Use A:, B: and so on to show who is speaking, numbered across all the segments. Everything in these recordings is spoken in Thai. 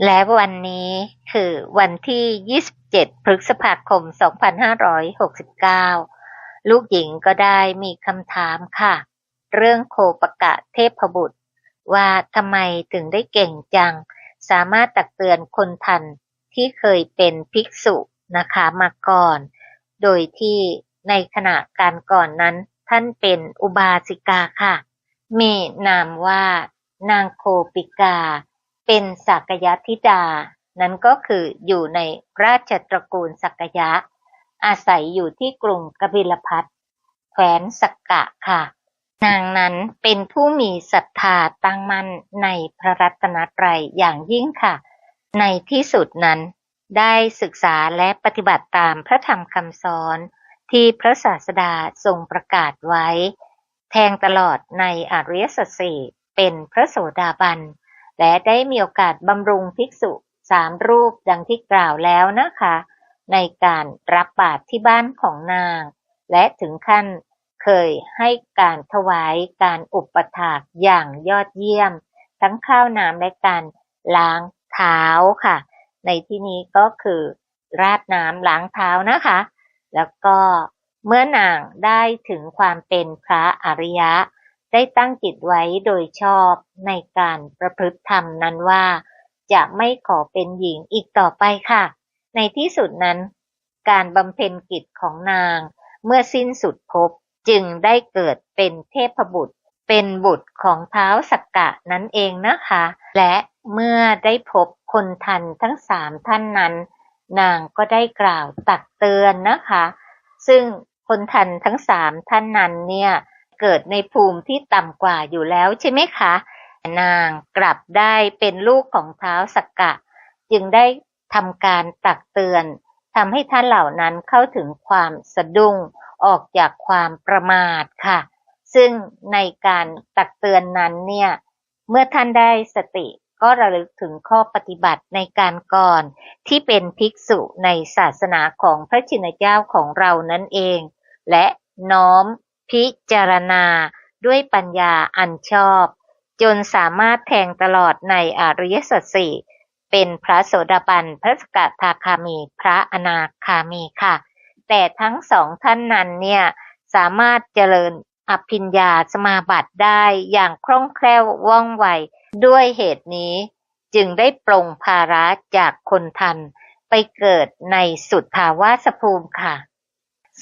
A: และวันนี้คือวันที่ 27 พฤษภาคม 2569 ลูกหญิงก็ได้มีคำถามค่ะ เรื่องโคปกะเทพบุตรว่าทำไมถึงได้เก่งจัง สามารถตักเตือนคนทันที่เคยเป็นภิกษุนะคะมาก่อน โดยที่ในขณะการก่อนนั้นท่านเป็นอุบาสิกาค่ะ มีนามว่านางโคปิกา เป็นสักยธิดา นั้นก็คืออยู่ในราชตระกูลสักยะ อาศัยอยู่ที่กรุงกบิลพัสแคว้นสักกะค่ะ นางนั้นเป็นผู้มีศรัทธาตั้งมั่นในพระรัตนตรัยอย่างยิ่งค่ะ ในที่สุดนั้นได้ศึกษาและปฏิบัติตามพระธรรมคำสอนที่พระศาสดาทรงประกาศไว้ แทงตลอดในอริยสัจสี่เป็นพระโสดาบัน และได้มีโอกาสบำรุงภิกษุ3 รูปดังที่กล่าวแล้วนะคะ ในการรับบาตรที่บ้านของนาง และถึงขั้นเคยให้การถวายการอุปถากอย่างยอดเยี่ยม ทั้งข้าวน้ำและการล้างเท้าค่ะ ในที่นี้ก็คือราดน้ำล้างเท้านะคะ แล้วก็เมื่อนางได้ถึงความเป็นพระอริยะ ได้ตั้งจิตไว้โดยชอบในการประพฤติธรรมนั้นว่าจะไม่ขอเป็นหญิงอีกต่อไปค่ะ ในที่สุดนั้นการบำเพ็ญกิจของนางเมื่อสิ้นสุดภพจึงได้เกิดเป็นเทพบุตร เป็นบุตรของท้าวสักกะนั่นเองนะคะ และเมื่อได้พบคนทันทั้ง3 ท่านนั้น นางก็ได้กล่าวตักเตือนนะคะ ซึ่งคนทันทั้ง3 ท่านนั้นเนี่ยเกิดในภูมิที่ต่ำกว่าอยู่แล้วใช่ไหมคะ นางกลับได้เป็นลูกของท้าวสักกะ จึงได้ทำการตักเตือนทำให้ท่านเหล่านั้นเข้าถึงความสะดุ้งออกจากความประมาทค่ะ ซึ่งในการตักเตือนนั้นเนี่ยเมื่อท่านได้สติก็ระลึกถึงข้อปฏิบัติในการก่อนที่เป็นภิกษุในศาสนาของพระชินเจ้าของเรานั่นเอง และน้อมพิจารณาด้วยปัญญาอันชอบจนสามารถแทงตลอดในอริยสัจสี่เป็นพระโสดาบัน พระสกทาคามี พระอนาคามีค่ะ แต่ทั้ง2 ท่านนั้นเนี่ยสามารถเจริญอภิญญาสมาบัติได้อย่างคล่องแคล่วว่องไวด้วยเหตุนี้จึงได้ปลงภาระจากคนทันไปเกิดในสุทธาวาสภูมิค่ะ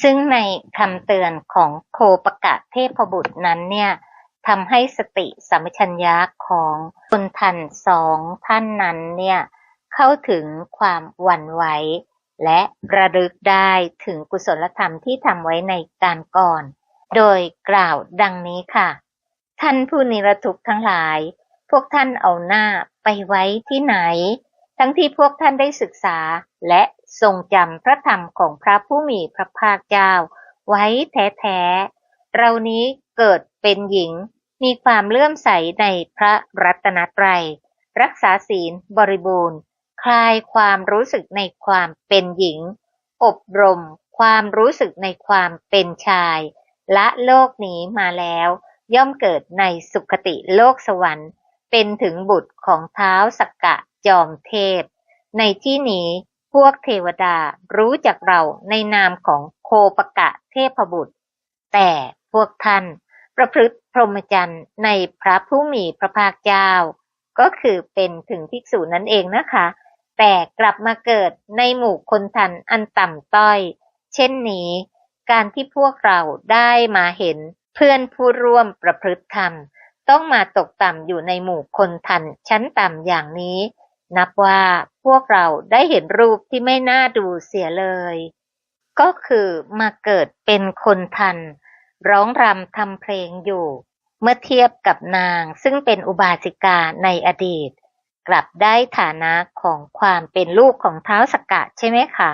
A: ซึ่งในคำเตือนของโคปกะเทพบุตรนั้นเนี่ยทำให้สติสัมปชัญญะของคนทัน2 ท่านนั้นเนี่ยเข้าถึงความหวั่นไหวและระลึกได้ถึงกุศลธรรมที่ทำไว้ในการก่อน โดยกล่าวดังนี้ค่ะ ท่านผู้นิรทุกข์ทั้งหลาย พวกท่านเอาหน้าไปไว้ที่ไหน ทั้งที่พวกท่านได้ศึกษาและทรงจำพระธรรมของพระผู้มีพระภาคเจ้าไว้แท้ๆเรานี้เกิดเป็นหญิงมีความเลื่อมใสในพระรัตนตรัย รักษาศีลบริบูรณ์ คลายความรู้สึกในความเป็นหญิง อบรมความรู้สึกในความเป็นชายละโลกนี้มาแล้วย่อมเกิดในสุคติโลกสวรรค์เป็นถึงบุตรของท้าวสักกะจอมเทพ ในที่นี้พวกเทวดารู้จักเราในนามของโคปกะเทพบุตร แต่พวกท่านประพฤติพรหมจรรย์ในพระผู้มีพระภาคเจ้า ก็คือเป็นถึงภิกษุนั่นเองนะคะ แต่กลับมาเกิดในหมู่คนทันอันต่ำต้อย เช่นนี้การที่พวกเราได้มาเห็นเพื่อนผู้ร่วมประพฤติธรรมต้องมาตกต่ำอยู่ในหมู่คนทันชั้นต่ำอย่างนี้ นับว่าพวกเราได้เห็นรูปที่ไม่น่าดูเสียเลย ก็คือมาเกิดเป็นคนทันร้องรำทำเพลงอยู่ เมื่อเทียบกับนางซึ่งเป็นอุบาสิกาในอดีต กลับได้ฐานะของความเป็นลูกของท้าวสักกะใช่ไหมคะ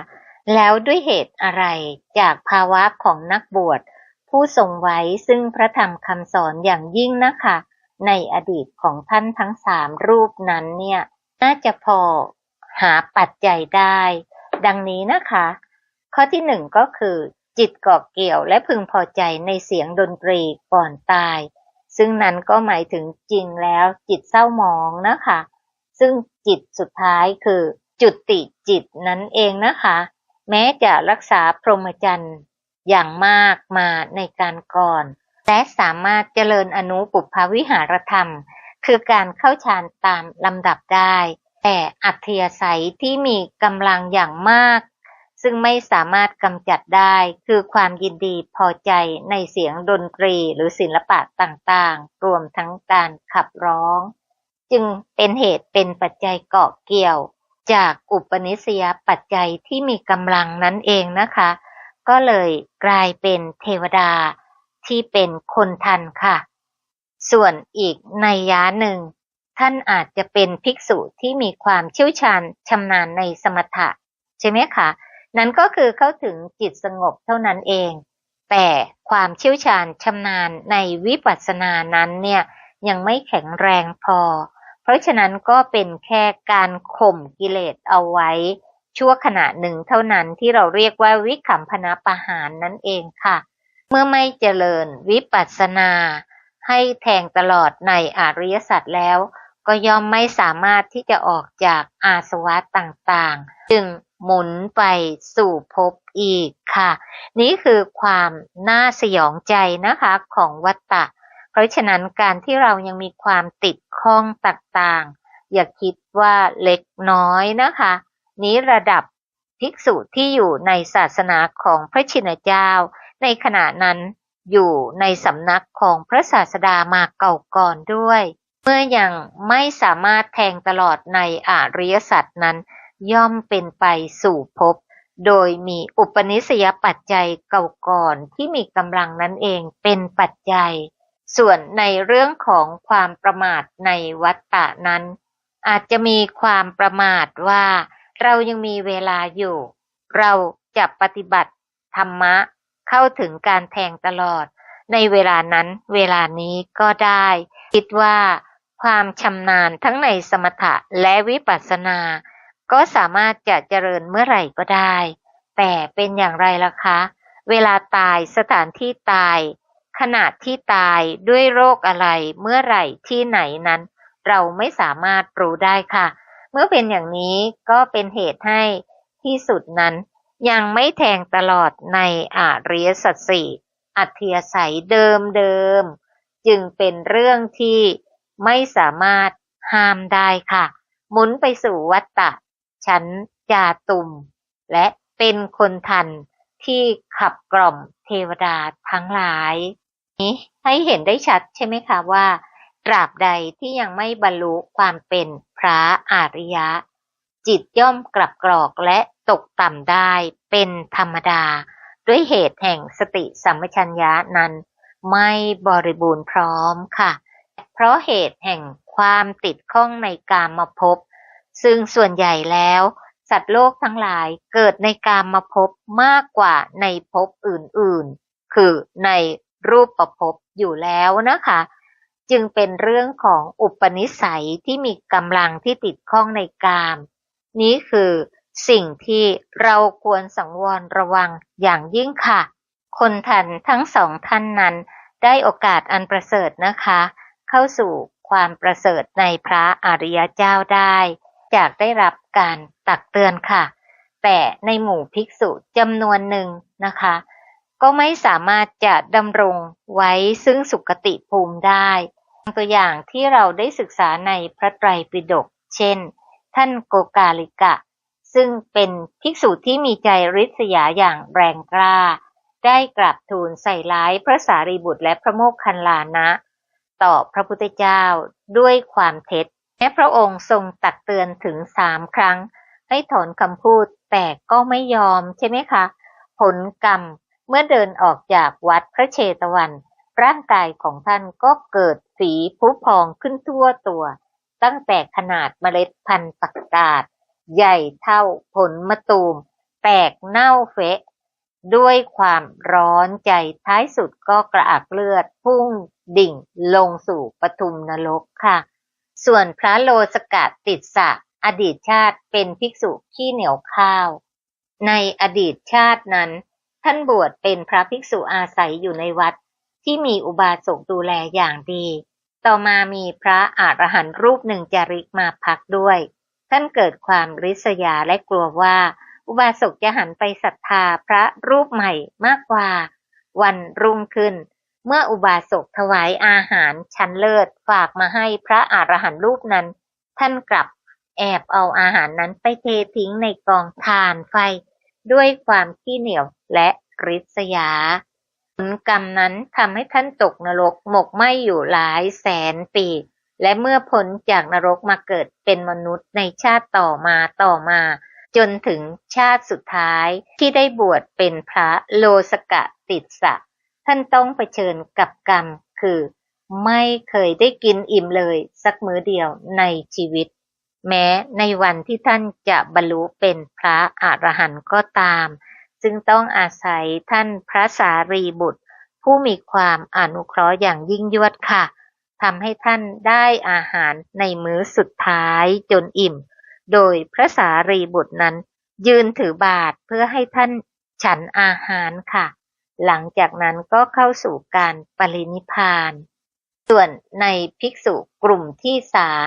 A: แล้วด้วยเหตุอะไรจากภาวะของนักบวชผู้ทรงไว้ซึ่งพระธรรมคำสอนอย่างยิ่งนะคะในอดีตของท่านทั้ง3 รูปนั้นเนี่ยน่าจะพอหาปัจจัยได้ ดังนี้นะคะ ข้อที่1ก็คือจิตเกาะเกี่ยวและพึงพอใจในเสียงดนตรีก่อนตาย ซึ่งนั้นก็หมายถึงจริงแล้วจิตเศร้าหมองนะคะ ซึ่ง จิตสุดท้ายคือจุติจิตนั่นเองนะคะแม้จะรักษาพรหมจรรย์อย่างมากมาในการก่อนและสามารถเจริญอนุปุพพวิหารธรรมคือการเข้าฌานตามลำดับได้แต่อัธยาศัยที่มีกำลังอย่างมากซึ่งไม่สามารถกำจัดได้คือความยินดีพอใจในเสียงดนตรีหรือศิลปะต่างๆรวมทั้งการขับร้องจึงเป็นเหตุเป็นปัจจัยเกาะเกี่ยวจากอุปนิสัยปัจจัยที่มีกำลังนั่นเองนะคะก็เลยกลายเป็นเทวดาที่เป็นคนทันค่ะส่วนอีกนัยยะหนึ่งท่านอาจจะเป็นภิกษุที่มีความเชี่ยวชาญชำนาญในสมถะใช่ไหมคะนั่นก็คือเข้าถึงจิตสงบเท่านั้นเองแต่ความเชี่ยวชาญชำนาญในวิปัสสนานั้นเนี่ยยังไม่แข็งแรงพอเพราะฉะนั้นก็เป็นแค่การข่มกิเลสเอาไว้ชั่วขณะหนึ่งเท่านั้นที่เราเรียกว่าวิคัมภนปหารนั่นเองค่ะเมื่อไม่เจริญวิปัสสนาให้แทงตลอดในอริยสัจแล้วก็ย่อมไม่สามารถที่จะออกจากอาสวะต่างๆจึงหมุนไปสู่ภพอีกค่ะนี่คือความน่าสยองใจนะคะของวัฏฏะเพราะฉะนั้นการที่เรายังมีความติดข้องต่างๆอย่าคิดว่าเล็กน้อยนะคะนี้ระดับภิกษุที่อยู่ในศาสนาของพระชินเจ้าในขณะนั้นอยู่ในสำนักของพระศาสดามาเก่าก่อนด้วยเมื่อยังไม่สามารถแทงตลอดในอริยสัจนั้นย่อมเป็นไปสู่ภพโดยมีอุปนิสัยปัจจัยเก่าก่อนที่มีกำลังนั้นเองเป็นปัจจัยส่วนในเรื่องของความประมาทในวัฏฏะนั้นอาจจะมีความประมาทว่าเรายังมีเวลาอยู่เราจะปฏิบัติธรรมะเข้าถึงการแทงตลอดในเวลานั้นเวลานี้ก็ได้คิดว่าความชำนาญทั้งในสมถะและวิปัสสนาก็สามารถจะเจริญเมื่อไหร่ก็ได้แต่เป็นอย่างไรล่ะคะเวลาตายสถานที่ตายขณะที่ตายด้วยโรคอะไรเมื่อไหร่ที่ไหนนั้นเราไม่สามารถรู้ได้ค่ะเมื่อเป็นอย่างนี้ก็เป็นเหตุให้ที่สุดนั้นยังไม่แทงตลอดในอริยสัจสี่อัธยาศัยเดิมจึงเป็นเรื่องที่ไม่สามารถห้ามได้ค่ะหมุนไปสู่วัฏฏะชั้นจาตุมและเป็นคนทันที่ขับกล่อมเทวดาทั้งหลายนี้ให้เห็นได้ชัดใช่ไหมคะว่าตราบใดที่ยังไม่บรรลุความเป็นพระอริยะจิตย่อมกลับกรอกและตกต่ำได้เป็นธรรมดาด้วยเหตุแห่งสติสัมปชัญญะนั้นไม่บริบูรณ์พร้อมค่ะเพราะเหตุแห่งความติดข้องในกามภพซึ่งส่วนใหญ่แล้วสัตว์โลกทั้งหลายเกิดในกามภพมากกว่าในภพอื่นๆคือในรูปภพอยู่แล้วนะคะจึงเป็นเรื่องของอุปนิสัยที่มีกำลังที่ติดข้องในกามนี้คือสิ่งที่เราควรสังวรระวังอย่างยิ่งค่ะคนทันทั้งสองท่านนั้นได้โอกาสอันประเสริฐนะคะเข้าสู่ความประเสริฐในพระอริยเจ้าได้จากได้รับการตักเตือนค่ะแต่ในหมู่ภิกษุจำนวนหนึ่งนะคะก็ไม่สามารถจะดำรงไว้ซึ่งสุคติภูมิได้ตัวอย่างที่เราได้ศึกษาในพระไตรปิฎกเช่นท่านโกกาลิกะซึ่งเป็นภิกษุที่มีใจริษยาอย่างแรงกล้าได้กราบทูลใส่ร้ายพระสารีบุตรและพระโมคคัลลานะต่อพระพุทธเจ้าด้วยความเท็จแม้พระองค์ทรงตักเตือนถึง3 ครั้งให้ถอนคำพูดแต่ก็ไม่ยอมใช่ไหมคะผลกรรมเมื่อเดินออกจากวัดพระเชตวันร่างกายของท่านก็เกิดฝีพุพองขึ้นทั่วตัวตั้งแต่ขนาดเมล็ดพันธุ์ผักกาดใหญ่เท่าผลมะตูมแตกเน่าเฟะด้วยความร้อนใจท้ายสุดก็กระอักเลือดพุ่งดิ่งลงสู่ปทุมนรกค่ะส่วนพระโลสกติสสะอดีตชาติเป็นภิกษุขี้เหนียวข้าวในอดีตชาตินั้นท่านบวชเป็นพระภิกษุอาศัยอยู่ในวัดที่มีอุบาสกดูแลอย่างดีต่อมามีพระอรหันต์รูปหนึ่งจาริกมาพักด้วย ท่านเกิดความริษยาและกลัวว่าอุบาสกจะหันไปศรัทธาพระรูปใหม่มากกว่าวันรุ่งขึ้นเมื่ออุบาสกถวายอาหารชั้นเลิศฝากมาให้พระอรหันต์รูปนั้นท่านกลับแอบเอาอาหารนั้นไปเททิ้งในกองถ่านไฟด้วยความขี้เหนียวและริษยาผลกรรมนั้นทำให้ท่านตกนรกหมกไหม้อยู่หลายแสนปีและเมื่อพ้นจากนรกมาเกิดเป็นมนุษย์ในชาติต่อมาจนถึงชาติสุดท้ายที่ได้บวชเป็นพระโลสกติสสะท่านต้องเผชิญกับกรรมคือไม่เคยได้กินอิ่มเลยสักมื้อเดียวในชีวิตแม้ในวันที่ท่านจะบรรลุเป็นพระอรหันต์ก็ตามจึงต้องอาศัยท่านพระสารีบุตรผู้มีความอนุเคราะห์อย่างยิ่งยวดค่ะทำให้ท่านได้อาหารในมื้อสุดท้ายจนอิ่มโดยพระสารีบุตรนั้นยืนถือบาตรเพื่อให้ท่านฉันอาหารค่ะหลังจากนั้นก็เข้าสู่การปรินิพพานส่วนในภิกษุกลุ่มที่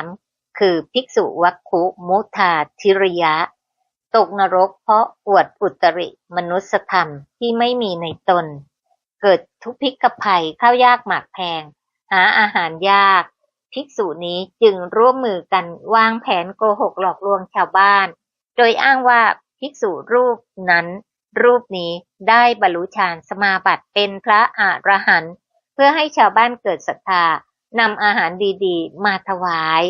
A: 3คือภิกษุวัคคุมุทาธิริยะตกนรกเพราะอวดอุตริมนุสธรรมที่ไม่มีในตนเกิดทุพพิกภัยข้าวยากหมากแพงหาอาหารยากภิกษุนี้จึงร่วมมือกันวางแผนโกหกหลอกลวงชาวบ้านโดยอ้างว่าภิกษุรูปนี้ได้บรรลุฌานสมาบัติเป็นพระอรหันต์เพื่อให้ชาวบ้านเกิดศรัทธานำอาหารดีๆมาถวาย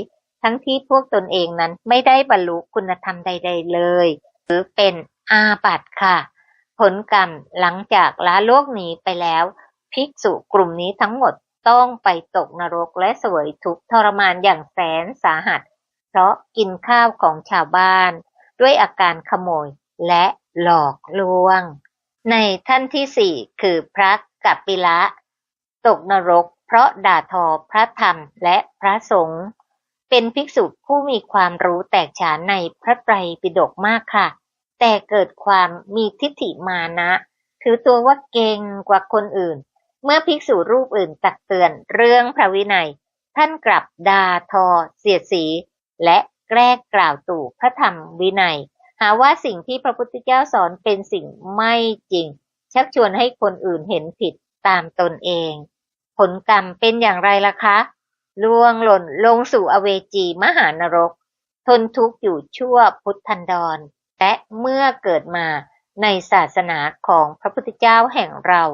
A: ทั้งที่พวกตนเองนั้นไม่ได้บรรลุคุณธรรมใดๆเลยหรือเป็นอาบัติค่ะผลกรรมหลังจากละโลกนี้ไปแล้วภิกษุกลุ่มนี้ทั้งหมดต้องไปตกนรกและเสวยทุกข์ทรมานอย่างแสนสาหัสเพราะกินข้าวของชาวบ้านด้วยอาการขโมยและหลอกลวงในท่านที่4คือพระกัปปิละตกนรกเพราะด่าทอพระธรรมและพระสงฆ์เป็นภิกษุผู้มีความรู้แตกฉานในพระไตรปิฎกมากค่ะแต่เกิดความมีทิฏฐิมานะถือตัวว่าเก่งกว่าคนอื่นเมื่อภิกษุรูปอื่นตักเตือนเรื่องพระวินัยท่านกลับด่าทอเสียดสีและแกล้งกล่าวตู่พระธรรมวินัยหาว่าสิ่งที่พระพุทธเจ้าสอนเป็นสิ่งไม่จริงชักชวนให้คนอื่นเห็นผิดตามตนเองผลกรรมเป็นอย่างไรล่ะคะล่วงหล่นลงสู่อเวจีมหานรกทนทุกข์อยู่ชั่วพุทธันดรและเมื่อเกิดมาในศาสนาของพระพุทธเจ้าแห่งเรา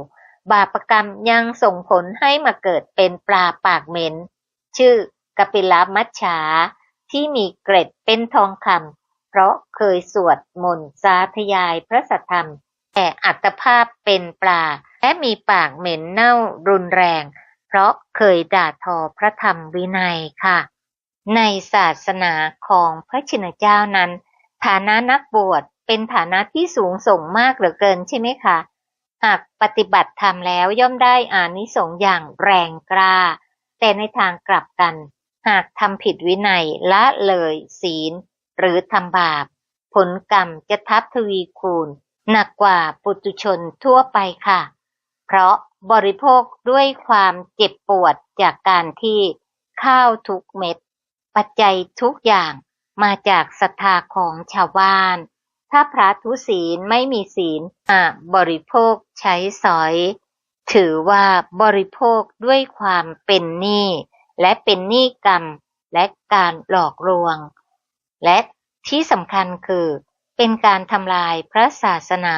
A: บาปกรรมยังส่งผลให้มาเกิดเป็นปลาปากเหม็นชื่อกัปปิลมัจฉาที่มีเกร็ดเป็นทองคำเพราะเคยสวดมนต์สาธยายพระสัทธรรมแต่อัตภาพเป็นปลาและมีปากเหม็นเน่ารุนแรงเพราะเคยด่าทอพระธรรมวินัยค่ะในศาสนาของพระชินเจ้านั้นฐานะนักบวชเป็นฐานะที่สูงส่งมากเหลือเกินใช่ไหมคะหากปฏิบัติธรรมแล้วย่อมได้อานิสงส์อย่างแรงกล้าแต่ในทางกลับกันหากทำผิดวินัยละเลยศีลหรือทำบาปผลกรรมจะทับทวีคูณหนักกว่าปุถุชนทั่วไปค่ะเพราะบริโภคด้วยความเจ็บปวดจากการที่ข้าวทุกเม็ดปัจจัยทุกอย่างมาจากศรัทธาของชาวบ้านถ้าพระทุศีลไม่มีศีลบริโภคใช้สอยถือว่าบริโภคด้วยความเป็นหนี้และเป็นหนี้กรรมและการหลอกลวงและที่สำคัญคือเป็นการทำลายพระศาสนา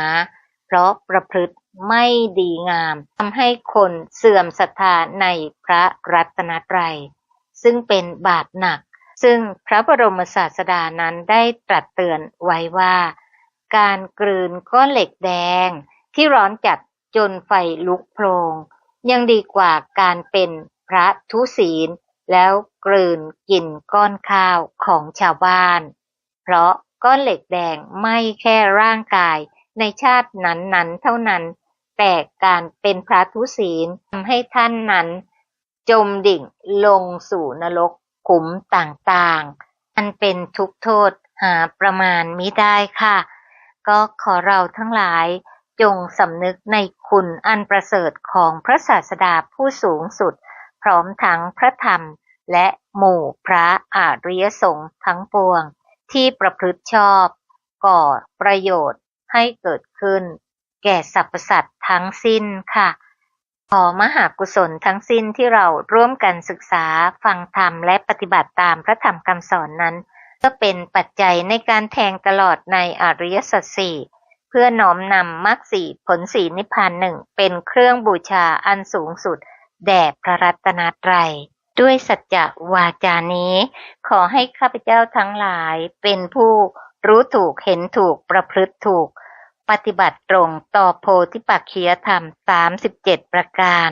A: เพราะประพฤติไม่ดีงามทำให้คนเสื่อมศรัทธาในพระรัตนตรัยซึ่งเป็นบาปหนักซึ่งพระบรมศาสดานั้นได้ตรัสเตือนไว้ว่าการกลืนก้อนเหล็กแดงที่ร้อนจัดจนไฟลุกโพลงยังดีกว่าการเป็นพระทุศีลแล้วกลืนกินก้อนข้าวของชาวบ้านเพราะก้อนเหล็กแดงไม่แค่ร่างกายในชาตินั้นๆเท่านั้นแต่การเป็นพระทุศีลทำให้ท่านนั้นจมดิ่งลงสู่นรกขุมต่างๆอันเป็นทุกข์โทษหาประมาณมิได้ค่ะก็ขอเราทั้งหลายจงสำนึกในคุณอันประเสริฐของพระศาสดาผู้สูงสุดพร้อมทั้งพระธรรมและหมู่พระอริยสงฆ์ทั้งปวง ที่ประพฤติชอบก่อประโยชน์ให้เกิดขึ้นแก่สรรพสัตว์ทั้งสิ้นค่ะขอมหากุศลทั้งสิ้นที่เราร่วมกันศึกษาฟังธรรมและปฏิบัติตามพระธรรมคำสอนนั้นก็เป็นปัจจัยในการแทงตลอดในอริยสัจสี่เพื่อน้อมนำมรรคสี่ผลสี่นิพพานหนึ่งเป็นเครื่องบูชาอันสูงสุดแด่พระรัตนตรัยด้วยสัจจะวาจานี้ขอให้ข้าพเจ้าทั้งหลายเป็นผู้รู้ถูกเห็นถูกประพฤติถูกปฏิบัติตรงต่อโพธิปักขิยธรรม37ประการ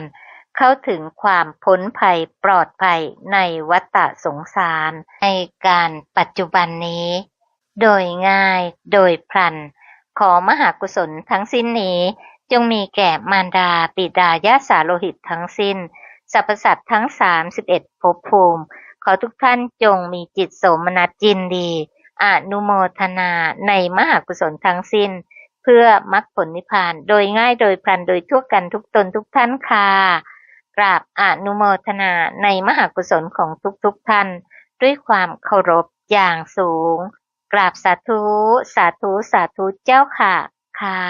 A: เข้าถึงความพ้นภัยปลอดภัยในวัฏสงสารในการปัจจุบันนี้โดยง่ายโดยพลันขอมหากุศลทั้งสิ้นนี้จงมีแก่มารดาบิดาญาติสาโลหิตทั้งสิ้นสรรพสัตว์ทั้ง31ภพภูมิขอทุกท่านจงมีจิตโสมนัสยินดีอนุโมทนาในมหากุศลทั้งสิ้นเพื่อมรรคผลนิพพานโดยง่ายโดยพลันโดยทั่วกันทุกตนทุกท่านค่ะกราบอนุโมทนาในมหากุศลของทุกท่านด้วยความเคารพอย่างสูงกราบสาธุสาธุสาธุเจ้าค่ะค่ะ